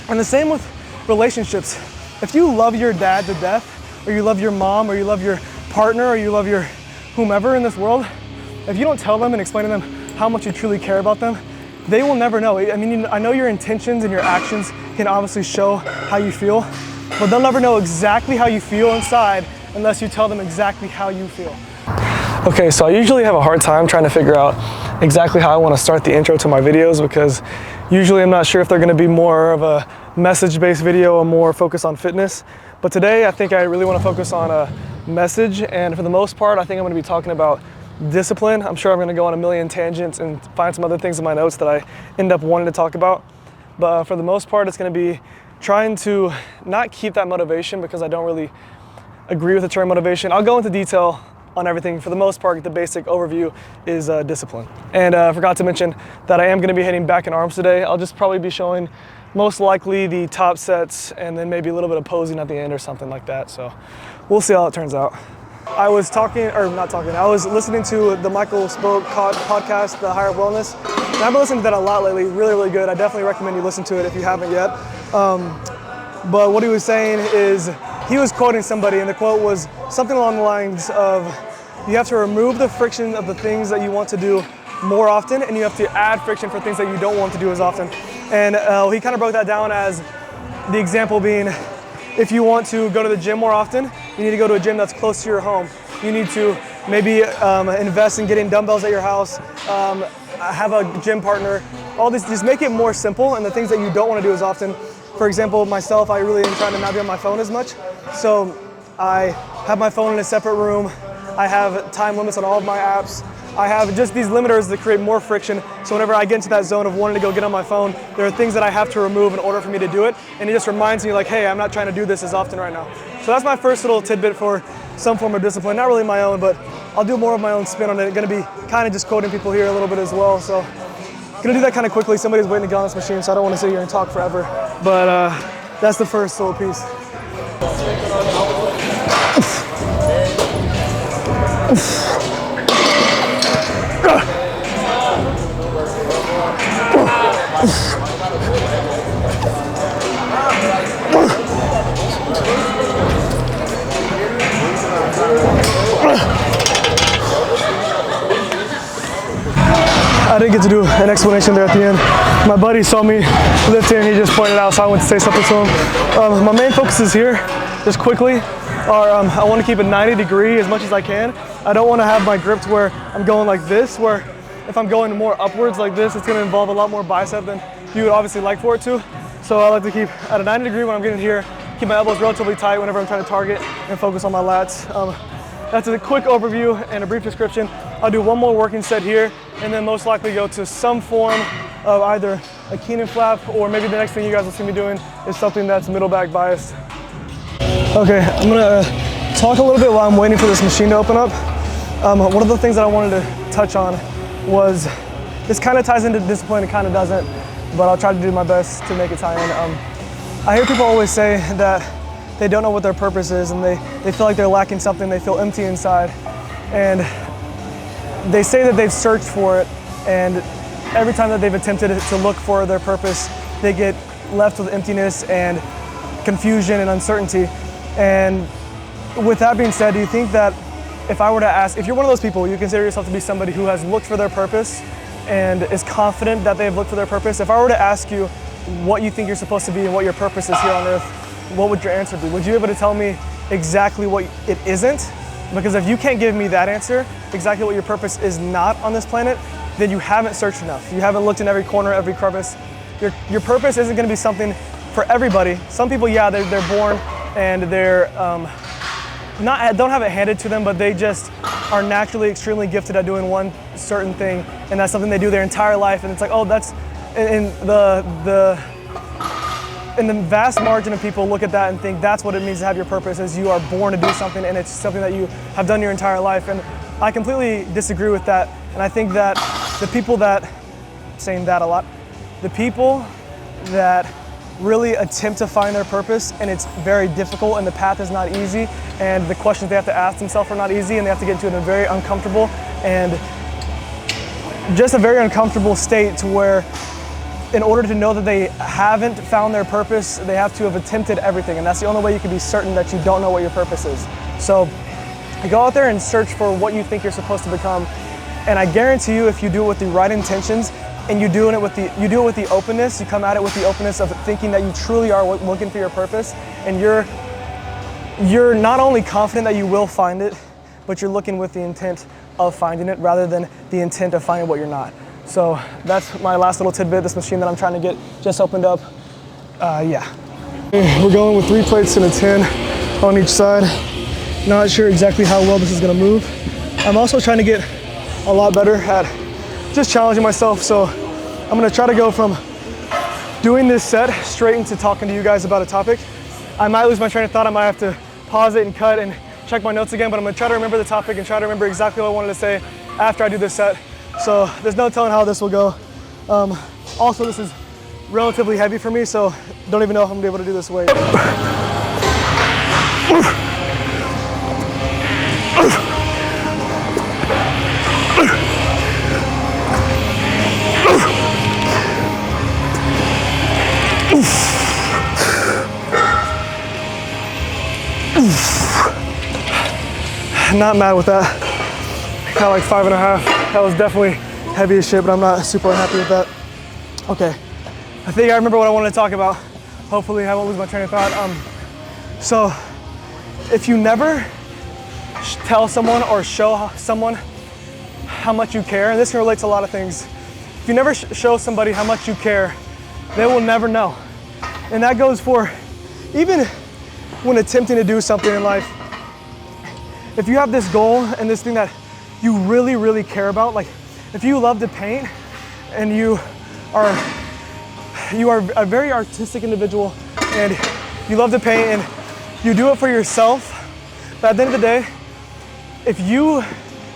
And the same with relationships. If you love your dad to death, or you love your mom, or you love your partner, or you love your whomever in this world, if you don't tell them and explain to them how much you truly care about them, they will never know. I mean, I know your intentions and your actions can obviously show how you feel, but they'll never know exactly how you feel inside unless you tell them exactly how you feel. Okay, so I usually have a hard time trying to figure out exactly how I want to start the intro to my videos, because usually I'm not sure if they're going to be more of a message-based video or more focused on fitness. But today I think I really want to focus on a message, and for the most part I think I'm going to be talking about discipline. I'm sure I'm going to go on a million tangents and find some other things in my notes that I end up wanting to talk about. But for the most part it's going to be trying to not keep that motivation, because I don't really agree with the term motivation. I'll go into detail on everything. For the most part, the basic overview is discipline. And I forgot to mention that I am going to be hitting back and arms today. I'll just probably be showing most likely the top sets and then maybe a little bit of posing at the end or something like that. So we'll see how it turns out. I was I was listening to the Michael Spoke podcast, The Higher Wellness. And I've been listening to that a lot lately. Really, really good. I definitely recommend you listen to it if you haven't yet. But what he was saying is, he was quoting somebody, and the quote was something along the lines of, you have to remove the friction of the things that you want to do more often, and you have to add friction for things that you don't want to do as often. And he kind of broke that down as the example being, if you want to go to the gym more often, you need to go to a gym that's close to your home. You need to maybe invest in getting dumbbells at your house, have a gym partner, all this, just make it more simple, and the things that you don't want to do as often. For example, myself, I really am trying to not be on my phone as much. So I have my phone in a separate room. I have time limits on all of my apps. I have just these limiters that create more friction. So whenever I get into that zone of wanting to go get on my phone, there are things that I have to remove in order for me to do it. And it just reminds me like, hey, I'm not trying to do this as often right now. So that's my first little tidbit for some form of discipline. Not really my own, but I'll do more of my own spin on it. Gonna be kind of just quoting people here a little bit as well. So gonna do that kind of quickly. Somebody's waiting to get on this machine, so I don't want to sit here and talk forever. But that's the first little piece. I didn't get to do an explanation there at the end. My buddy saw me lifting and he just pointed out, so I went to say something to him. My main focuses here, just quickly, are I want to keep it 90 degree as much as I can. I don't want to have my grip to where I'm going like this, where if I'm going more upwards like this, it's going to involve a lot more bicep than you would obviously like for it to. So I like to keep at a 90 degree when I'm getting here, keep my elbows relatively tight whenever I'm trying to target, and focus on my lats. That's a quick overview and a brief description. I'll do one more working set here, and then most likely go to some form of either a Keenan flap, or maybe the next thing you guys will see me doing is something that's middle back biased. Okay, I'm gonna talk a little bit while I'm waiting for this machine to open up. One of the things that I wanted to touch on was, this kind of ties into discipline, it kind of doesn't, but I'll try to do my best to make it tie in. I hear people always say that they don't know what their purpose is, and they feel like they're lacking something, they feel empty inside. And they say that they've searched for it, and every time that they've attempted to look for their purpose, they get left with emptiness and confusion and uncertainty. And with that being said, do you think that if I were to ask, if you're one of those people, you consider yourself to be somebody who has looked for their purpose and is confident that they've looked for their purpose, if I were to ask you what you think you're supposed to be and what your purpose is here on earth, what would your answer be? Would you be able to tell me exactly what it isn't? Because if you can't give me that answer, exactly what your purpose is not on this planet, then you haven't searched enough. You haven't looked in every corner, every crevice. Your purpose isn't gonna be something for everybody. Some people, yeah, they're born and they're don't have it handed to them, but they just are naturally extremely gifted at doing one certain thing, and that's something they do their entire life, and it's like, oh, that's, in the vast margin of people look at that and think that's what it means to have your purpose, is you are born to do something, and it's something that you have done your entire life. And I completely disagree with that, and I think that the people that, saying that a lot, the people that really attempt to find their purpose, and it's very difficult, and the path is not easy, and the questions they have to ask themselves are not easy, and they have to get into a very uncomfortable and just a very uncomfortable state to where in order to know that they haven't found their purpose, they have to have attempted everything. And that's the only way you can be certain that you don't know what your purpose is. So go out there and search for what you think you're supposed to become. And I guarantee you, if you do it with the right intentions and you do it with the openness, you come at it with the openness of thinking that you truly are looking for your purpose, and you're not only confident that you will find it, but you're looking with the intent of finding it rather than the intent of finding what you're not. So that's my last little tidbit. This machine that I'm trying to get just opened up. Yeah. We're going with 3 plates and a 10 on each side. Not sure exactly how well this is gonna move. I'm also trying to get a lot better at just challenging myself. So I'm gonna try to go from doing this set straight into talking to you guys about a topic. I might lose my train of thought. I might have to pause it and cut and check my notes again, but I'm gonna try to remember the topic and try to remember exactly what I wanted to say after I do this set. So there's no telling how this will go. Also, this is relatively heavy for me, so don't even know if I'm gonna be able to do this weight. Not mad with that. Got like 5.5. That was definitely heavy as shit, but I'm not super unhappy with that. Okay, I think I remember what I wanted to talk about. Hopefully I won't lose my train of thought. So if you never tell someone or show someone how much you care, and this can relate to a lot of things, if you never show somebody how much you care, they will never know. And that goes for even when attempting to do something in life. If you have this goal and this thing that you really, really care about, like if you love to paint and you are a very artistic individual and you love to paint and you do it for yourself, but at the end of the day, if you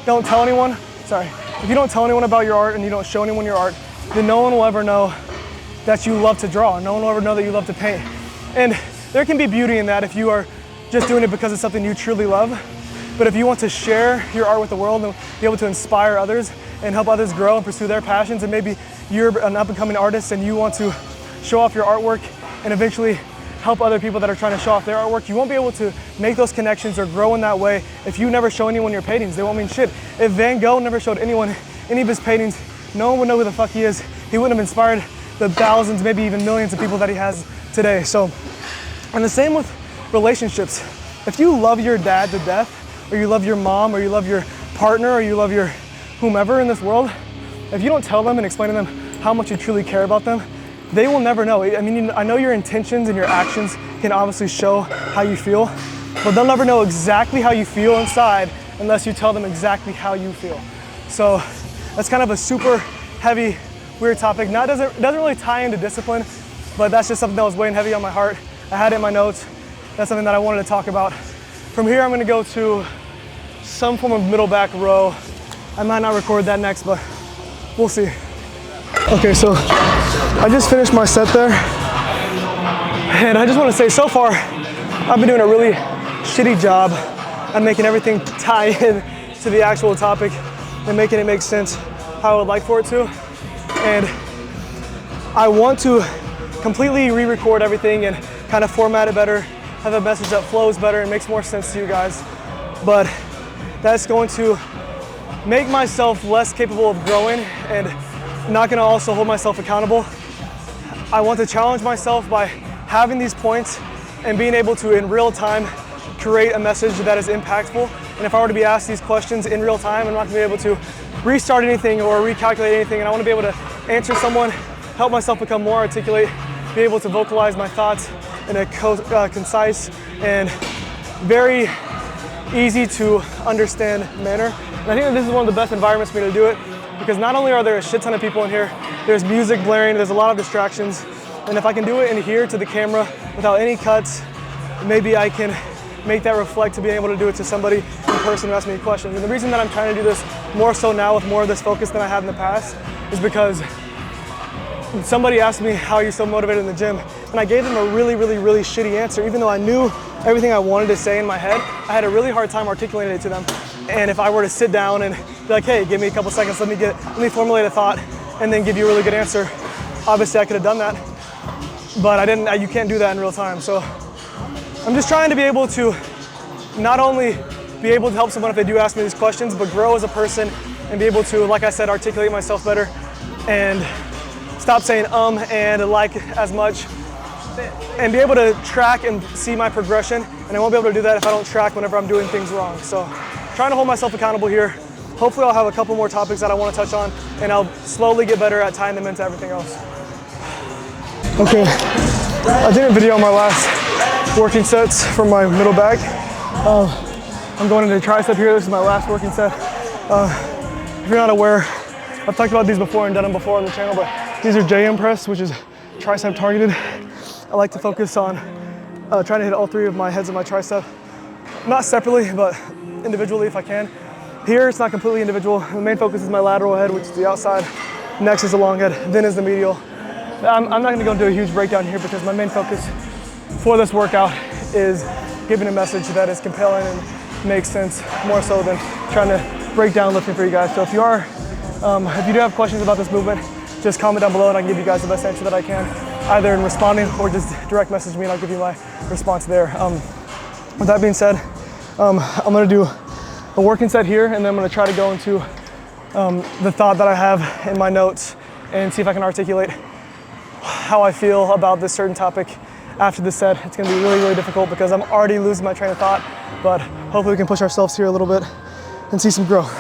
don't tell anyone about your art and you don't show anyone your art, then no one will ever know that you love to draw. No one will ever know that you love to paint. And there can be beauty in that if you are just doing it because it's something you truly love. But if you want to share your art with the world and be able to inspire others and help others grow and pursue their passions, and maybe you're an up-and-coming artist and you want to show off your artwork and eventually help other people that are trying to show off their artwork, you won't be able to make those connections or grow in that way if you never show anyone your paintings. They won't mean shit. If Van Gogh never showed anyone any of his paintings, no one would know who the fuck he is. He wouldn't have inspired the thousands, maybe even millions of people that he has today. So, and the same with relationships. If you love your dad to death, or you love your mom, or you love your partner, or you love your whomever in this world, if you don't tell them and explain to them how much you truly care about them, they will never know. I mean, I know your intentions and your actions can obviously show how you feel, but they'll never know exactly how you feel inside unless you tell them exactly how you feel. So that's kind of a super heavy, weird topic. Now it doesn't really tie into discipline, but that's just something that was weighing heavy on my heart. I had it in my notes. That's something that I wanted to talk about. From here, I'm gonna go to some form of middle back row. I might not record that next, but we'll see. Okay, so I just finished my set there. And I just wanna say, so far, I've been doing a really shitty job at making everything tie in to the actual topic and making it make sense how I would like for it to. And I want to completely re-record everything and kind of format it better, have a message that flows better and makes more sense to you guys. But that's going to make myself less capable of growing and not gonna also hold myself accountable. I want to challenge myself by having these points and being able to, in real time, create a message that is impactful. And if I were to be asked these questions in real time, I'm not gonna be able to restart anything or recalculate anything. And I wanna be able to answer someone, help myself become more articulate, be able to vocalize my thoughts in a concise and very easy to understand manner. And I think that this is one of the best environments for me to do it, because not only are there a shit ton of people in here, there's music blaring, there's a lot of distractions. And if I can do it in here to the camera without any cuts, maybe I can make that reflect to being able to do it to somebody in person who asks me questions. And the reason that I'm trying to do this more so now with more of this focus than I had in the past is because somebody asked me, how are you so motivated in the gym? And I gave them a really, really, really shitty answer. Even though I knew everything I wanted to say in my head, I had a really hard time articulating it to them. And if I were to sit down and be like, hey, give me a couple seconds, let me formulate a thought and then give you a really good answer, Obviously I could have done that, but I didn't. You can't do that in real time. So I'm just trying to be able to not only be able to help someone if they do ask me these questions, but grow as a person and be able to, like I said, articulate myself better and stop saying and like as much, and be able to track and see my progression. And I won't be able to do that if I don't track whenever I'm doing things wrong. So trying to hold myself accountable here. Hopefully I'll have a couple more topics that I want to touch on, and I'll slowly get better at tying them into everything else. Okay, I didn't video my last working sets from my middle back. I'm going into tricep here. This is my last working set. If you're not aware, I've talked about these before and done them before on the channel, but these are JM press, which is tricep targeted. I like to focus on trying to hit all three of my heads of my tricep, not separately, but individually if I can. Here, it's not completely individual. The main focus is my lateral head, which is the outside. Next is the long head, then is the medial. I'm not gonna go into a huge breakdown here because my main focus for this workout is giving a message that is compelling and makes sense, more so than trying to break down lifting for you guys. So if you do have questions about this movement, just comment down below and I can give you guys the best answer that I can, either in responding or just direct message me and I'll give you my response there. With that being said, I'm gonna do a working set here, and then I'm gonna try to go into the thought that I have in my notes and see if I can articulate how I feel about this certain topic after this set. It's gonna be really, really difficult because I'm already losing my train of thought, but hopefully we can push ourselves here a little bit and see some growth.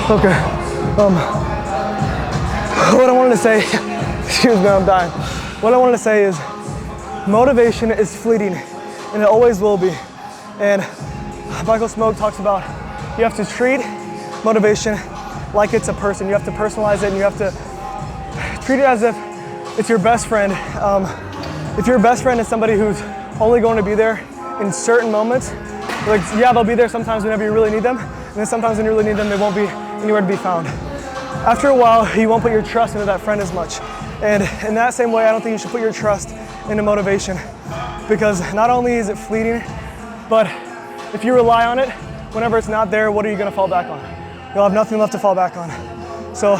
Okay, what I wanted to say, excuse me, I'm dying. What I wanted to say is motivation is fleeting and it always will be. And Michael Smoke talks about you have to treat motivation like it's a person. You have to personalize it and you have to treat it as if it's your best friend. If your best friend is somebody who's only going to be there in certain moments, like, yeah, they'll be there sometimes whenever you really need them, and then sometimes when you really need them, they won't be anywhere to be found. After a while, you won't put your trust into that friend as much. And in that same way, I don't think you should put your trust into motivation, because not only is it fleeting, but if you rely on it, whenever it's not there, what are you gonna fall back on? You'll have nothing left to fall back on. So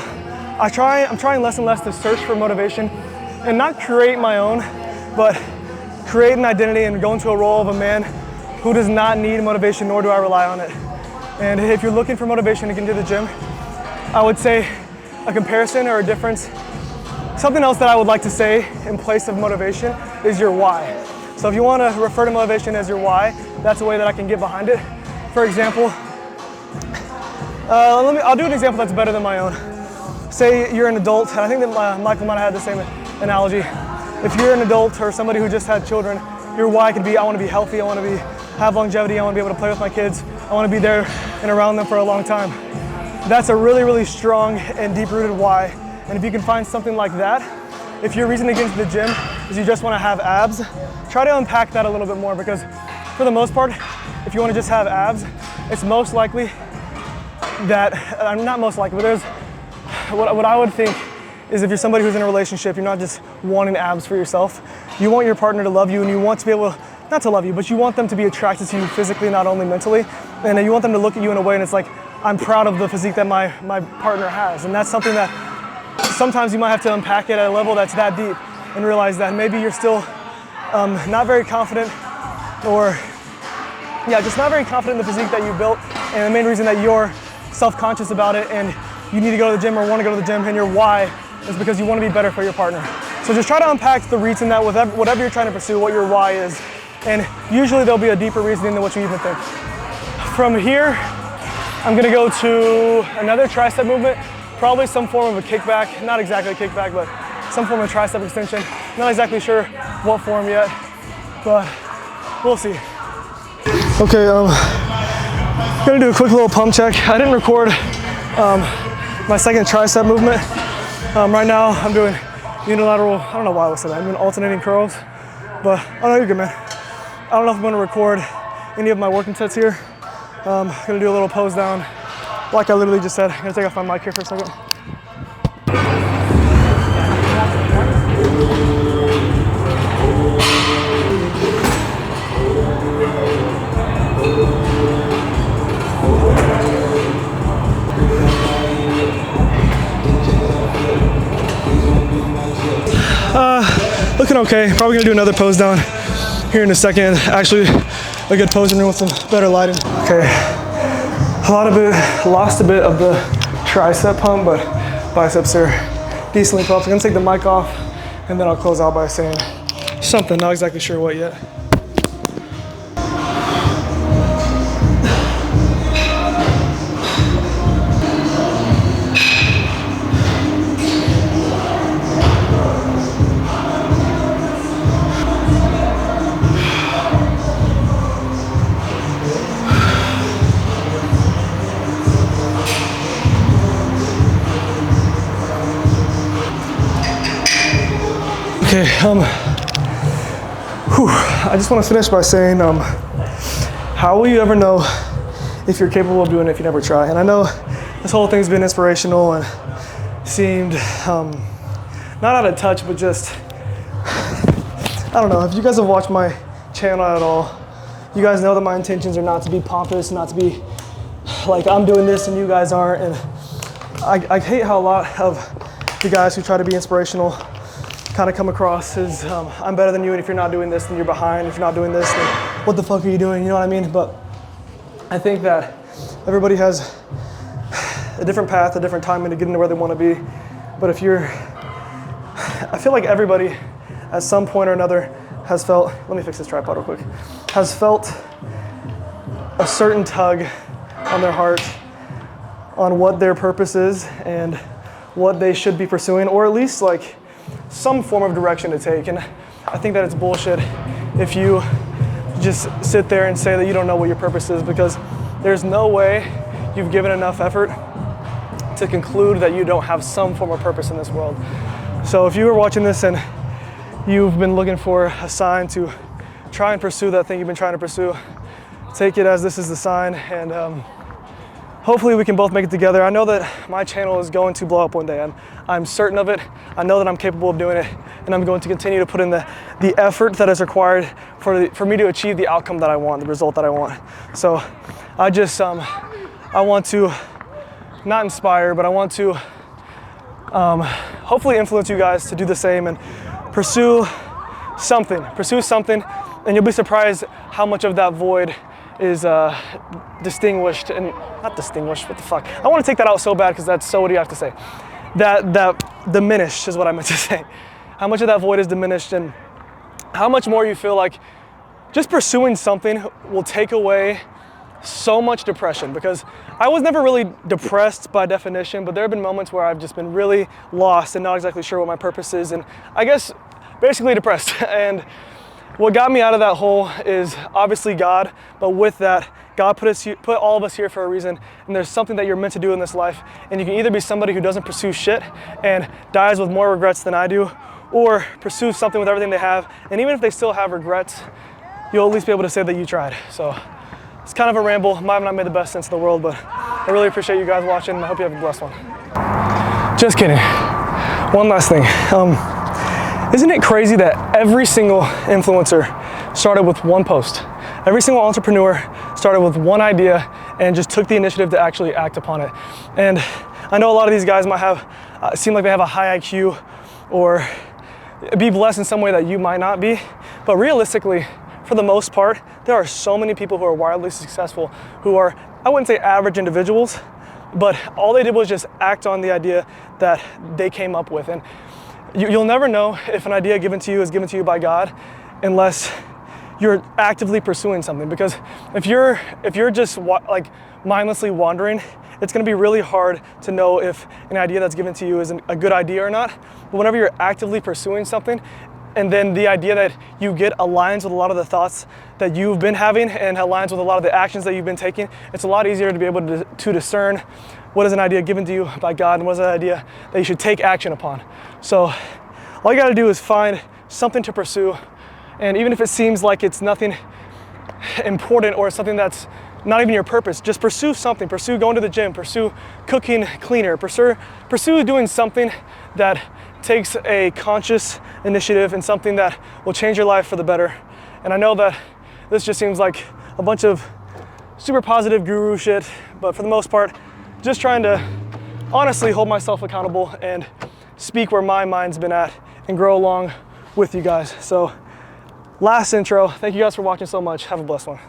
I'm trying less and less to search for motivation and not create my own, but create an identity and go into a role of a man who does not need motivation, nor do I rely on it. And if you're looking for motivation to get into the gym, I would say a comparison or a difference. Something else that I would like to say in place of motivation is your why. So if you want to refer to motivation as your why, that's a way that I can get behind it. For example, I'll do an example that's better than my own. Say you're an adult, and I think that Michael might have had the same analogy. If you're an adult or somebody who just had children, your why could be, I want to be healthy, I want to have longevity, I want to be able to play with my kids, I want to be there and around them for a long time. That's a really, really strong and deep-rooted why. And if you can find something like that, if your reason to get into the gym is you just want to have abs, try to unpack that a little bit more, because for the most part, if you want to just have abs, it's most likely that, not most likely, but there's, what I would think is if you're somebody who's in a relationship, you're not just wanting abs for yourself. You want your partner to love you, and you want to be able, not to love you, but you want them to be attracted to you physically, not only mentally. And you want them to look at you in a way and it's like, I'm proud of the physique that my partner has. And that's something that sometimes you might have to unpack it at a level that's that deep and realize that maybe you're still not very confident, or just not very confident in the physique that you built. And the main reason that you're self-conscious about it and you need to go to the gym or want to go to the gym, and your why is because you want to be better for your partner. So just try to unpack the reason that with whatever you're trying to pursue, what your why is. And usually there'll be a deeper reasoning than what you even think. From here, I'm gonna go to another tricep movement, probably some form of a kickback, not exactly a kickback, but some form of tricep extension. Not exactly sure what form yet, but we'll see. Okay, gonna do a quick little pump check. I didn't record my second tricep movement. Right now I'm doing unilateral, I don't know why I was saying that, I'm doing alternating curls, but oh no, you're good, man. don't know if I'm gonna record any of my working sets here. I'm gonna do a little pose down, like I literally just said. I'm gonna take off my mic here for a second. Looking okay. Probably gonna do another pose down here in a second. Actually, a good posing room with some better lighting. Okay, lost a bit of the tricep pump, but biceps are decently pumped. I'm gonna take the mic off and then I'll close out by saying something, not exactly sure what yet. Okay, I just want to finish by saying, how will you ever know if you're capable of doing it if you never try? And I know this whole thing's been inspirational and seemed not out of touch, but just, I don't know, if you guys have watched my channel at all, you guys know that my intentions are not to be pompous, not to be like I'm doing this and you guys aren't. And I hate how a lot of the guys who try to be inspirational kind of come across as I'm better than you, and if you're not doing this, then you're behind. If you're not doing this, then what the fuck are you doing? You know what I mean? But I think that everybody has a different path, a different timing to get into where they want to be. But I feel like everybody at some point or another has felt, let me fix this tripod real quick, has felt a certain tug on their heart on what their purpose is and what they should be pursuing, or at least like some form of direction to take. And I think that it's bullshit if you just sit there and say that you don't know what your purpose is, because there's no way you've given enough effort to conclude that you don't have some form of purpose in this world. So if you were watching this and you've been looking for a sign to try and pursue that thing you've been trying to pursue, take it as this is the sign, and hopefully we can both make it together. I know that my channel is going to blow up one day. I'm certain of it. I know that I'm capable of doing it, and I'm going to continue to put in the effort that is required for me to achieve the outcome that I want, the result that I want. So I just, I want to not inspire, but I want to hopefully influence you guys to do the same and pursue something, and you'll be surprised how much of that void is distinguished, and not distinguished, what the fuck? I want to take that out so bad because that's so what do you have to say? That diminished is what I meant to say. How much of that void is diminished, and how much more you feel like just pursuing something will take away so much depression. Because I was never really depressed by definition, but there have been moments where I've just been really lost and not exactly sure what my purpose is, and I guess basically depressed. And what got me out of that hole is obviously God, but with that, God put all of us here for a reason, and there's something that you're meant to do in this life, and you can either be somebody who doesn't pursue shit and dies with more regrets than I do, or pursue something with everything they have, and even if they still have regrets, you'll at least be able to say that you tried. So it's kind of a ramble. Might have not made the best sense in the world, but I really appreciate you guys watching, and I hope you have a blessed one. Just kidding. One last thing. Isn't it crazy that every single influencer started with one post? Every single entrepreneur started with one idea and just took the initiative to actually act upon it. And I know a lot of these guys might have, seem like they have a high IQ or be blessed in some way that you might not be. But realistically, for the most part, there are so many people who are wildly successful who are, I wouldn't say average individuals, but all they did was just act on the idea that they came up with. And you'll never know if an idea given to you is given to you by God unless you're actively pursuing something. Because if you're just like mindlessly wandering, it's going to be really hard to know if an idea that's given to you is a good idea or not. But whenever you're actively pursuing something, and then the idea that you get aligns with a lot of the thoughts that you've been having and aligns with a lot of the actions that you've been taking, it's a lot easier to be able to discern what is an idea given to you by God and what is an idea that you should take action upon. So all you got to do is find something to pursue. And even if it seems like it's nothing important or something that's not even your purpose, just pursue something. Pursue going to the gym, pursue cooking cleaner, pursue doing something that takes a conscious initiative and something that will change your life for the better. And I know that this just seems like a bunch of super positive guru shit, but for the most part, just trying to honestly hold myself accountable and speak where my mind's been at and grow along with you guys. So last intro, thank you guys for watching so much. Have a blessed one.